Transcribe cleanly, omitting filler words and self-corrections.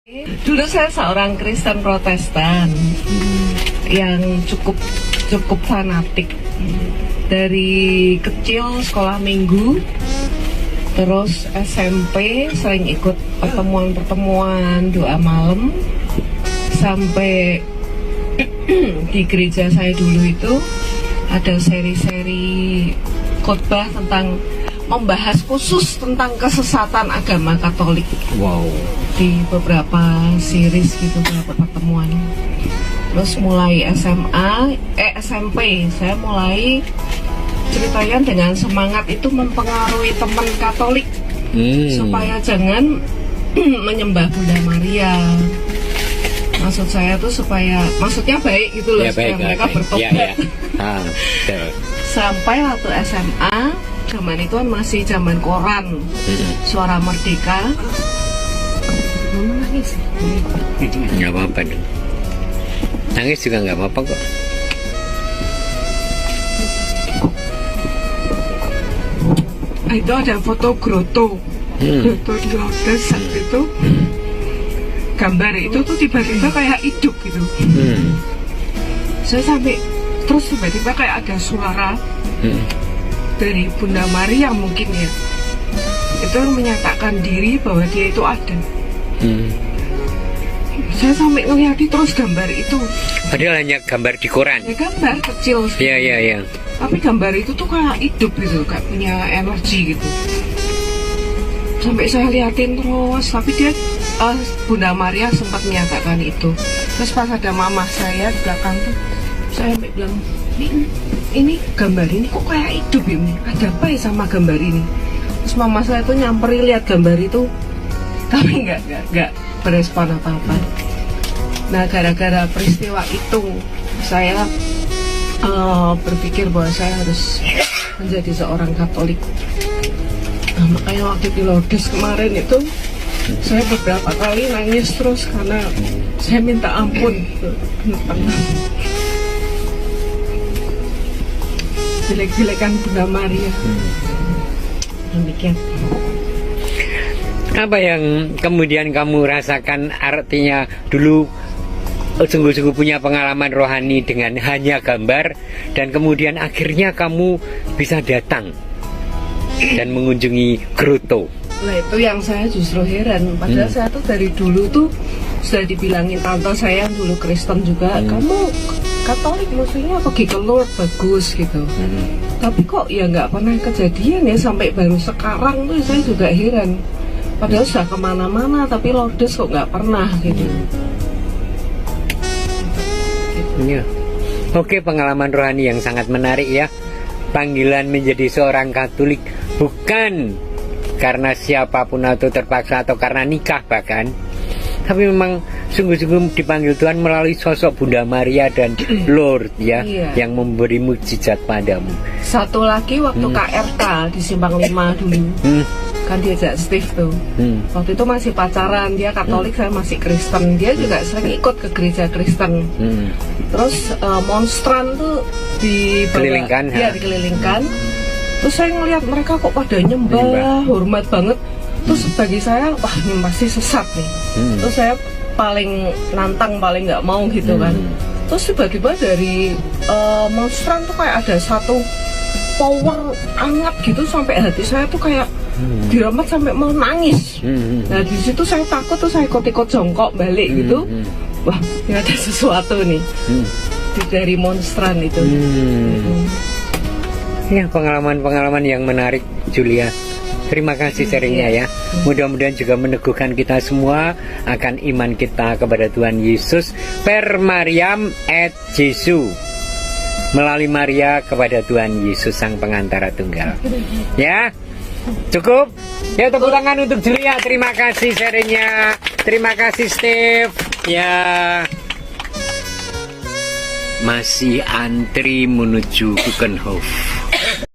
Dulu saya seorang Kristen Protestan yang cukup fanatik. Dari kecil sekolah minggu, terus SMP sering ikut pertemuan-pertemuan doa malam, sampai di gereja saya dulu itu ada seri-seri khotbah tentang membahas khusus tentang kesesatan agama Katolik. Wow. Di beberapa series gitu, beberapa pertemuan. Terus mulai SMP saya mulai ceritanya dengan semangat itu mempengaruhi teman Katolik supaya jangan menyembah Bunda Maria. Maksud saya tuh maksudnya baik gitu loh, Ya, supaya baik, mereka bertobat. Ya. Sampai waktu SMA, zaman itu kan masih zaman koran, Suara Merdeka. Mama nangis. Nggak apa-apa dong. Nangis juga nggak apa-apa kok. Itu ada foto grotto di Lourdes saat itu. Gambar itu tuh tiba-tiba kayak hidup gitu. Saya sampai terus tiba-tiba kayak ada suara dari Bunda Maria mungkin ya, itu yang menyatakan diri bahwa dia itu ada. Saya sampai ngeliati terus gambar itu. Padahal hanya gambar di koran. Ya gambar kecil sih. Iya. Tapi gambar itu tuh kayak hidup gitu, kayak punya energi gitu. Sampai saya liatin terus, tapi dia Bunda Maria sempat menyatakan itu. Terus pas ada mama saya di belakang tuh, saya sampai bilang, ini gambar ini kok kayak hidup ini? Ada apa ya sama gambar ini? Terus mama saya tuh nyamperin lihat gambar itu, tapi nggak berespon apa-apa. Nah, gara-gara peristiwa itu saya berpikir bahwa saya harus menjadi seorang Katolik. Nah, makanya waktu di Lourdes kemarin itu saya beberapa kali nangis terus karena saya minta ampun gitu. Jelek-jelekan Bunda Maria. Demikian. Apa yang kemudian kamu rasakan, artinya dulu sungguh-sungguh punya pengalaman rohani dengan hanya gambar, dan kemudian akhirnya kamu bisa datang dan mengunjungi grotto. Nah, itu yang saya justru heran. Padahal saya tuh dari dulu tuh sudah dibilangin tante saya yang dulu Kristen juga, kamu Katolik maksudnya pergi ke Lourdes bagus gitu. Tapi kok ya nggak pernah kejadian ya, sampai baru sekarang tuh saya juga heran. Padahal sudah kemana-mana tapi Lourdes kok nggak pernah gitu. Ya. Oke, pengalaman rohani yang sangat menarik ya. Panggilan menjadi seorang Katolik bukan karena siapapun atau terpaksa atau karena nikah bahkan, tapi memang sungguh-sungguh dipanggil Tuhan melalui sosok Bunda Maria dan Lourdes ya, yang memberi mukjizat padamu. Satu lagi waktu KRK di Simpang 5 dulu, kan diajak Steve tuh. Waktu itu masih pacaran, dia Katolik, saya masih Kristen. Dia juga sering ikut ke gereja Kristen. Terus monstran tuh dikelilingkan. Terus saya ngelihat mereka kok pada nyembah, hormat banget. Terus bagi saya, wah ini pasti sesat nih. Terus saya paling nantang, paling nggak mau gitu kan. Terus tiba-tiba dari monstran tuh kayak ada satu power hangat gitu, sampai hati saya tuh kayak diramat sampai mau nangis. Nah di situ saya takut, tuh saya ikut-ikut jongkok balik gitu. Wah ini ada sesuatu nih dari monstran itu. Ya, pengalaman-pengalaman yang menarik, Julia. Terima kasih sharingnya ya. Mudah-mudahan juga meneguhkan kita semua akan iman kita kepada Tuhan Yesus. Per Mariam et Jesu. Melalui Maria kepada Tuhan Yesus Sang Pengantara Tunggal. Ya, cukup. Ya, tepuk tangan untuk Julia. Terima kasih sharingnya. Terima kasih Steve. Ya, masih antri menuju Bukenhof.